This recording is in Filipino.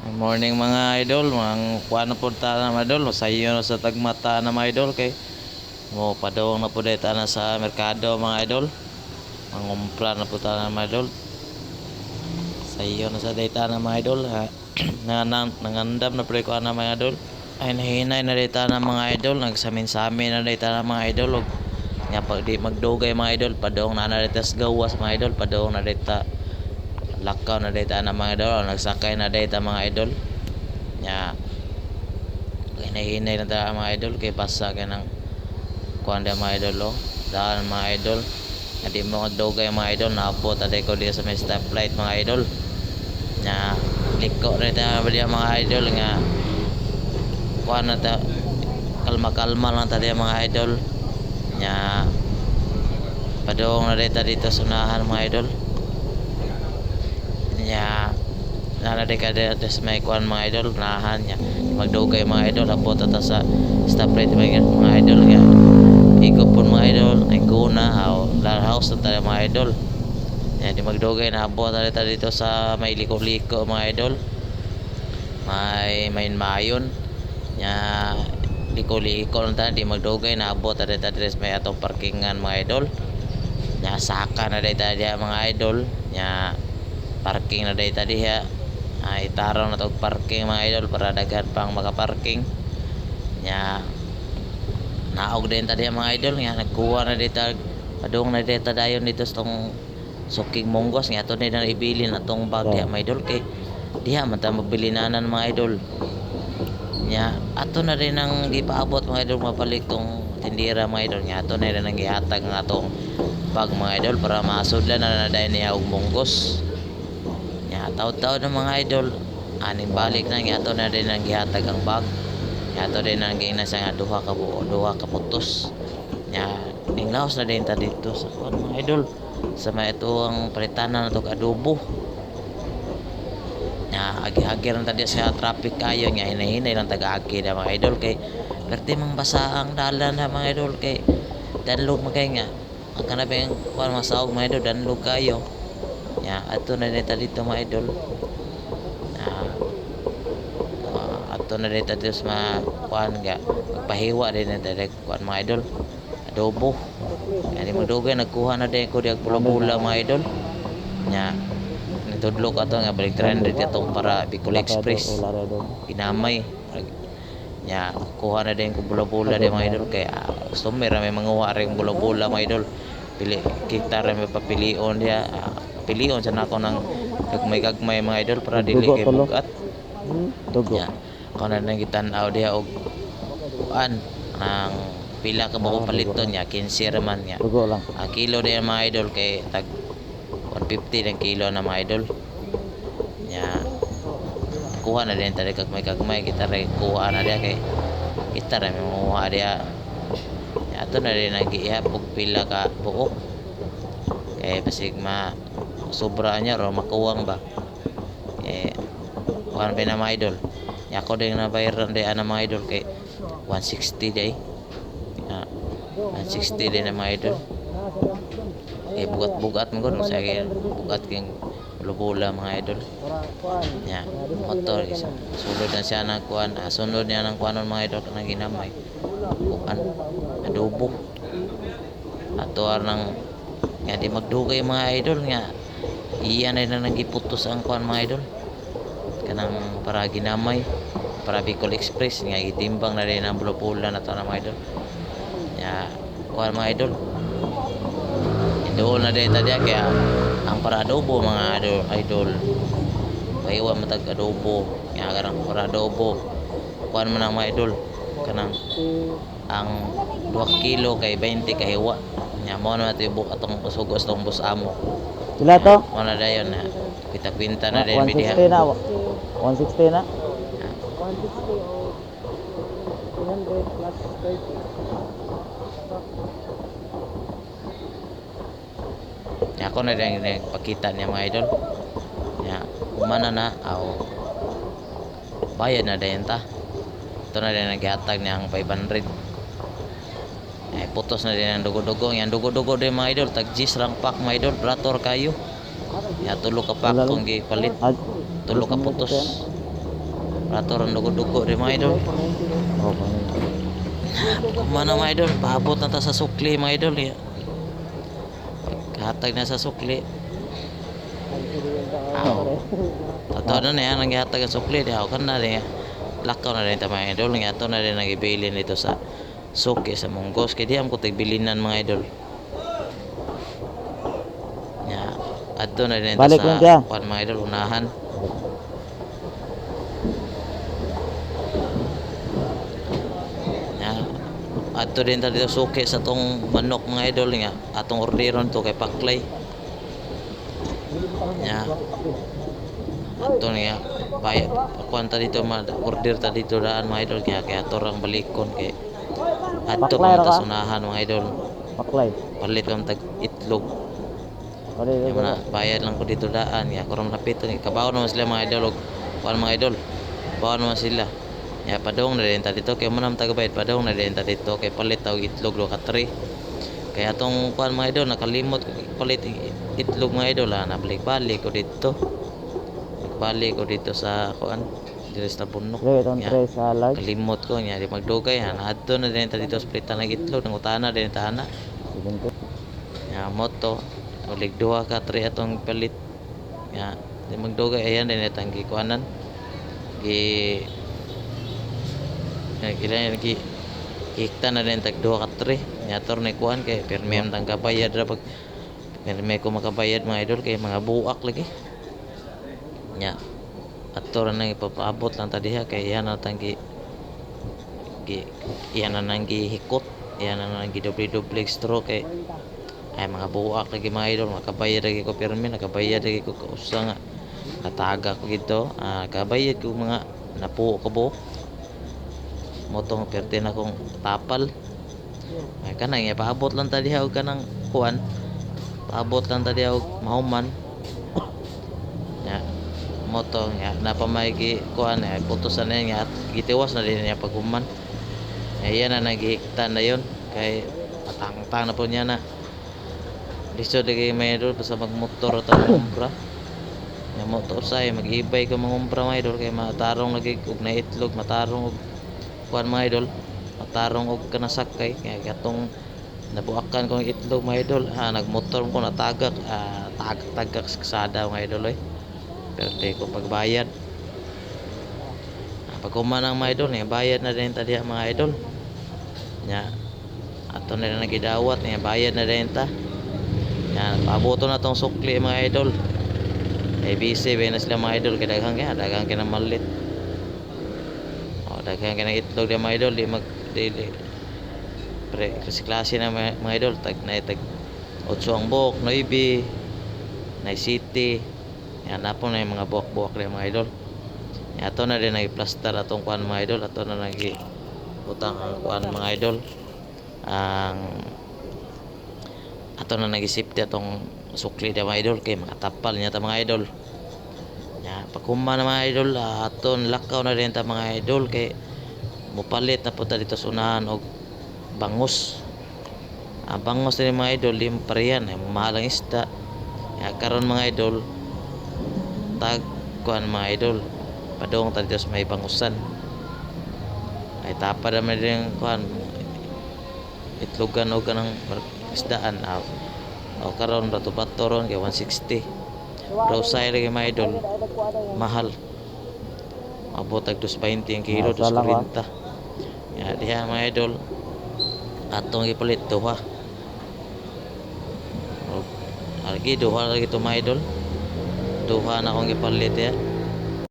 Morning mga idol, mga kuano po ta na mga idol, sayo na sa tagmata na mga idol kay mo padong na po deta na sa merkado mga idol. Mangumpra na po ta na mga idol. Sayo na sa data na mga idol ha. Nangandam na pre ko na mga idol. Ay nahinay na data na mga idol, nagsamin-samin na data na mga idol. Nga pag di magdugay mga idol, padong na deta sa gawas mga idol, padong na deta lakaw na data na mga idol, nagsakay na data mga idol. Nya hinay-hinay na ta mga idol kay basa kay nang kuan da mga idol daan mga idol. Hindi mo magdugay mga idol, naabot aday ko diya sa may stoplight mga idol. Nya liko na ta mga idol nga kuan na ta, kalma-kalma lang ta diya mga idol. Nya padong na dito sa unahan mga idol. Nya nanaday ka dito sa may kuan mga idol, nahan nya magdugay mga idol, abot ta sa stoplight mga idol nga ikot po mga idol ay guna house na tayo mga idol. Yan di magdugay na abot tayo dito sa may liko-liko mga idol, may mayon nya liko-liko lang tayo di magdugay na abot tayo dito sa may atong parkingan mga idol. Nya saka na dito mga idol, nya parking na dito diha ay tarong na tog parking mga idol para daghan pang makaparking. Nya naog din tadi mga idol nga nagkuha na dito, padung na dito dayon dito sa tong suking monggos nga ato na ibili na tong bag diha mga idol kay diha man ta mabili nanan mga idol. Nya ato na rin ang gipaabot mga idol, mabalik tong tindira mga idol, nga ato na rin ang gihatag nga atong bag mga idol para masudlan na dayon niya og monggos. Nya taud-taud na mga idol aning balik na nga ato na rin ang gihatag ang bag. Ato din ang gina sa nga duha ka buo, duha ka putos. Nya ninglaos na din ta dito sa mga idol sa may ito ang palitanan na to adobo. Nya agi-agi lang tadi sa traffic kayo nga hinahinay lang taga-agi na mga idol kay perti mang basa ang dalan na mga idol kay danlog magay nga ang kanabeng kuan masaog mga idol, danlog kayo. Nya ato na din ta dito mga idol. Ato na dito sa mga kuan nga magpahiwa din na direct kuan mga idol, adobo. Kaya magdugay nagkuha na din ko diag pula-pula mga idol. Nya nitudlo ka to nga balik 300 itong para Bicol Express pinamay. Nya kuha na din ko pula-pula din mga idol kay customer may manguha ring pula-pula mga idol. Pili kita ra may papilion dia, pilion sa nako ng gagmay mga idol para dili kay bugat. Nya kana nang gitan-aw diha og kuan ang pila ka buko paliton niya 15 ra man niya. Kilo diha mga idol kay tag 150 ng kilo na mga idol. Nya kuha na din tadi kagmay kita ray kuha na diha kay kita ra manguha diha. Ato na rin nag-iapog pila ka buok kay basig sobra niya ro makuwang ba kuan pa na mga idol. Ako din na bayaran din ana mga idol kay 160 day. 160 din na mga idol. Kay bugat-bugat mo gud sa bugat king pula mga idol. Nya motor isa sulod na siya ng kuan, sunod niya ng kuanon mga idol kanang ginamay. Kuan adobo. Ato nang nga di magdugay mga idol nga iyan na nagiputos ang kuan mga idol kanang para ginamay para Bicol Express nga gitimbang na rin ang pula-pula na to na mga idol. Nya kuan mga idol doon na din tadi kaya ang para adobo mga idol paiwa matag adobo nga karang para adobo kuan man ang mga idol kanang ang 2 kilo kay 20 kahiwa. Nya mo na tibok atong usugos tong bus amo. Pila to? Mo na dayon na kwinta na din 160 bidiha. na. 160 na. 300 plus 30. Ako na rin pakita niya mga idol. Nya umana na bayad na dayon ta. Ito na rin naghatag niya ang 500. Putos na din ang dugo-dugo. Yan dugo-dugo din mga idol, tag G's lang pack mga idol, brator kayo. Ya tulo ka pack kung gipalit, tulo ka putos. Rato ron dugo-dugo rin mga idol. Oh, pangit. Mana mga idol, paabot na ta sa sukli mga idol. Ya. Kahatag na sa sukli. Aw. Totoo na niya, nangyahatag ang sukli. Di ako kan na rin. Lakaw na rin ta mga idol. Nga ito na rin nagibilin dito sa suki sa Monggos. Kaya di am ko tigbilinan mga idol. Ya. Ato na rin ito Balik lang siya. sa kuan mga idol, unahan. Ya. Ato din ta dito suki sa tong manok mga idol nga. Atong orderon to kay Paklay. Ya. Ato niya bayad kuan ta dito order ta dito daan mga idol kaya ato rang balikon kay ato Paklay pa ra ka? ta sunahan mga idol. Paklay. Palit lang tag itlog. Pare, Yung na bayad lang ko dito daan ya kurang lapit ni kabaw naman sila mga idol og kuan mga idol. Bawa naman sila. Ya padong na din ta dito kay manam tagabayad padong na din ta dito kay palit ta og itlog do ka 3. Kaya atong kuan mga idol nakalimot ko palit itlog mga idol nabalik-balik ko dito. Balik ko dito sa kuan dito sa bunok. Dre, itong Ya. tray sa large. Kalimot ko niya di magdugay ha. Adto na din ta dito sa plitan ng itlog nang utana din ta ana. Sige. Ya moto ulig duha ka 3 atong palit. Ya di magdugay ayan din itang gikuanan. Gi kailangan gi hikta na din tag duha ka 3. Ya tor na kuan kay permi am tang kabayad ra pag permi ko makabayad mga idol kay mga buak lagi. Ya ato ra nang ipapaabot lang ta diha kay yan na tanggi yan na nang gihikot yan na nang gidoble-doble straw kay ay mga buwak lagi mga idol makabayad lagi ko pirmi nakabayad lagi ko kausa nga nataga ko gito nakabayad ko mga napuo ko buhok motong perte na kong tapal ay kanang ipaabot lang ta diha og kanang kuan paabot lang ta diha og mahuman ya moto nga napamay gi kuan ay putusan na nga at gitiwas na din niya paghuman ayan na nagihikta na yon kay patang-tang na po niya na lisod lagi may idol basta magmotor at mangumpra yung motor say mag-ibay ko mangumpra mga idol kay matarong lagi og na itlog matarong og kuan mga idol matarong og kanasakay kaya katong nabuakan ko ng itlog mga idol nagmotor ko natagak tagak sa kasada mga idol perde ko pagbayad pag kumanang mga idol bayad na din ta diha mga idol nya ato na rin nagidawat bayad na din ta nya pabuto na tong sukli mga idol ay busy ba na sila mga idol kay daghang kinamalit daghang kinang itlog diha mga idol di mag pre klase na mga idol tag 8 ang buhok 9 na city yan na po na yung mga buwak-buwak na mga idol. Ato na din nag-plaster atong kuan mga idol. Ato na nag-utang ang kuan mga idol. Ato na nag-safety atong sukli na mga idol. Kay mga tapal niya ta mga idol. Ya, pagkuma na mga idol, ato lakaw na din ta mga idol. Kay mupalit na po ta dito sunahan og bangus. Bangus din mga idol, di parehan. Mahalang isda. Ya, karon mga idol, tag kuan mga idol padong ta dito sa may bangusan ay tapad naman din kuan itlogan o kanang isdaan o karon bato-bato ron kay 160 browsay lagi mga idol mahal abot tag 220 ang kilo 240 ya diha mga idol atong ipalit duha lagi duha lagi to mga idol duha na akong ipalit ya